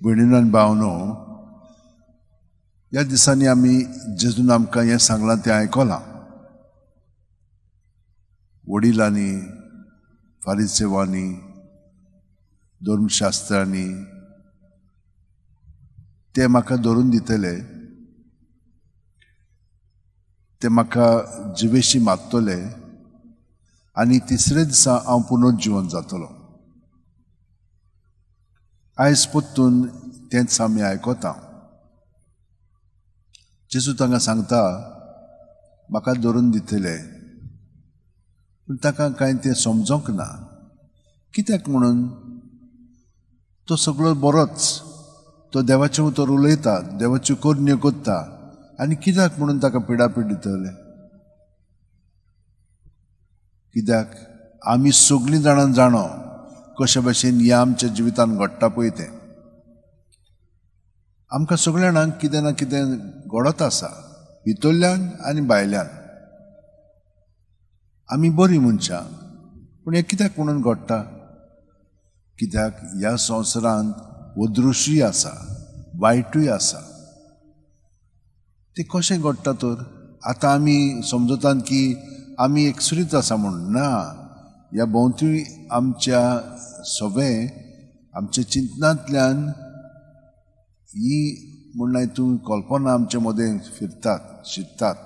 भयणीनो आनी भावनो, ह्या दिसांनी आमी जेजून आमकां हें सांगलां तें आयकलां. वडिलांनी, फारिसेवांनी, धर्मशास्त्रांनी ते म्हाका धरून दितले, ते म्हाका जिवेशी मागतले आनी तिसरे दिसा हांव पुनर्जीवन जातलो. आयज परतून तेंच आमी आयकता. जेजू तांकां सांगता म्हाका धरून दितले, पूण ताका कांय तें समजोंक ना. कित्याक म्हणून तो सगळो बरोच, तो देवाचे उतर उलयता, देवाच्यो करण्यो करता, आनी कित्याक म्हणून ताका पिडापीड दितले? कित्याक आमी सगळीं जाणां जाणो कशे भाशेन ह्या आमच्या जिवितान घडटा पळय तें. आमकां सगळ्या जाणांक कितें ना कितें घडत आसा, भितरल्यान आनी भायल्यान. आमी बरीं मनशां, पूण हें कित्याक म्हणून घडटा? कित्याक ह्या संवसारांत वदृश्यूय आसा, वायटूय आसा. तें कशें घडटा तर? आतां आमी समजतात की आमी एक सुरीत आसा म्हणून. ना, ह्या भोंवती आमच्या सगळें आमच्या चिंतनांतल्यान ही म्हणून हितून कल्पना आमचे मदें फिरतात, शिरतात.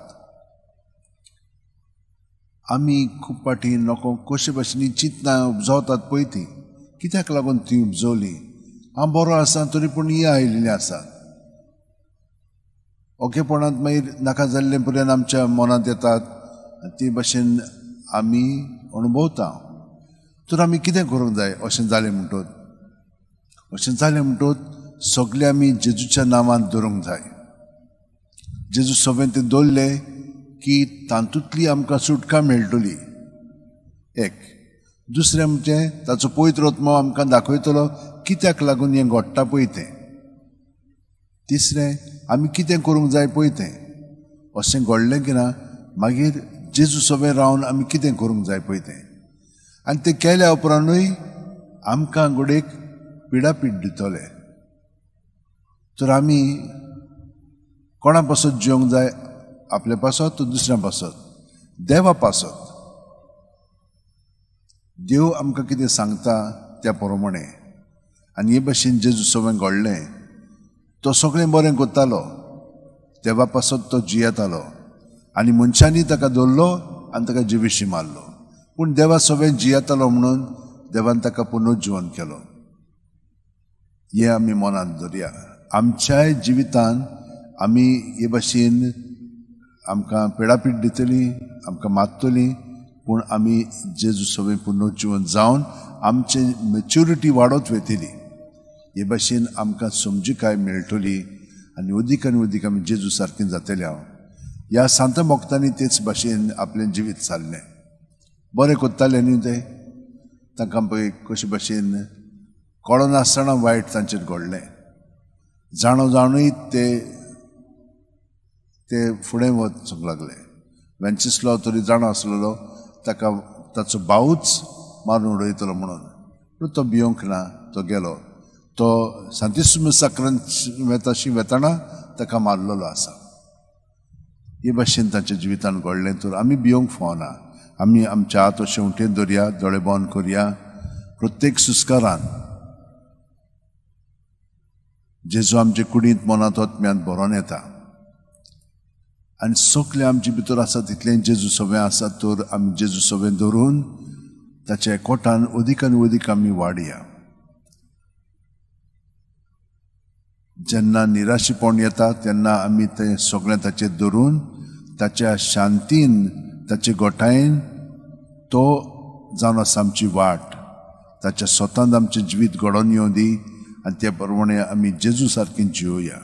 आमी खूब फाटी नको कशे भाशेन चिंतनां उपजवतात पळय ती. कित्याक लागून ती उपजवली? हांव बरो आसा तरी पूण ही आयिल्ली आसा. ओकेपणांत मागीर नाका जाल्ले पर्यंत आमच्या मनांत येतात, ती भाशेन आमी अणभवता. तर आमी कितें करूंक जाय? अशें जालें म्हणटोच सगळे आमी जेजूच्या नांवान धरूंक जाय. जेजू सगळें तें दवरलें की तातूंतली आमकां सुटका मेळटली. एक. दुसरें म्हणजे ताचो पवित्र आत्मो आमकां दाखयतलो कित्याक लागून हें घडटा पळय तें. तिसरें, आमी कितें करूंक जाय पळय तें. अशें घडलें की ना मागीर जेजू सगळें रावन आमी कितें करूंक जाय पळय तें. आनी तें केल्या उपरांतूय आमकां घोडेक पिडापीड दितले. तर आमी कोणा पासत जिवंक जाय? आपल्या पासत तो दुसऱ्या पासत, देवा पासत. देव आमकां कितें सांगता त्या प्रमाणे. आनी हे भाशेन जेजू सगळें घडलें. तो सगळें बरें करतालो, देवा पासत तो जियेतालो, आनी मनशांनी ताका धरलो आनी ताका जिवेशी मारलो. पूण देवा सगळें जियेतालो म्हणून देवान ताका पुनर्जीवन केलो. हें आमी मनांत धरया. आमच्याय जिवितान आमी हे भाशेन आमकां पिडापीड दितली, आमकां मारतली, पूण आमी जेजू सगळें पुनर्जीवन जावन आमची मॅच्युरिटी वाडत वयतली. हे भाशेन आमकां समजिकाय मेळटली आनी अदीक आमी जेजू सारकीं जातले. हांव ह्या सांत भक्तांनी तेच भाशेन आपलें जिवीत चाललें. बरें करताले न्ही ते. तांकां पळय कशे भाशेन कळनासतना वायट तांचेर घडलें. जाणूनय ते फुडें वचूंक लागले. वेंचस्लो तरी जाणो आसलेलो ताका ताचो भाऊच मारून उडयतलो म्हणून. पूण तो भियोंक ना, तो गेलो. तो सांतिस्म साक्रांत वेताना ताका मारलेलो आसा. हे भाशेन तांच्या जिवितान घडलें. तर आमी भियोंक फावना. आमी आमच्या हात अशें उंटेन धरया, दोळे बंद करया. प्रत्येक सुस्कारान जेजू आमचे कुडींत मनांत आत्म्यांत भरोन येता. आनी सगळें आमचे भितर आसा तितलें जेजू सगळें आसा. तर आमी जेजू सगळें धरून ताच्या एकवटान अदीक आनी अदीक आमी वाडया. जेन्ना निराशीपण येता तेन्ना आमी तें सगळें ताचेर धरून ताच्या शांतीन, ताचे गोठायेन तो जावन आसा आमची वाट. ताच्या स्वतांत आमचें जिवीत घडोवन येवं दी आनी ते प्रमाणे आमी जेजू सारकीं जिवोया.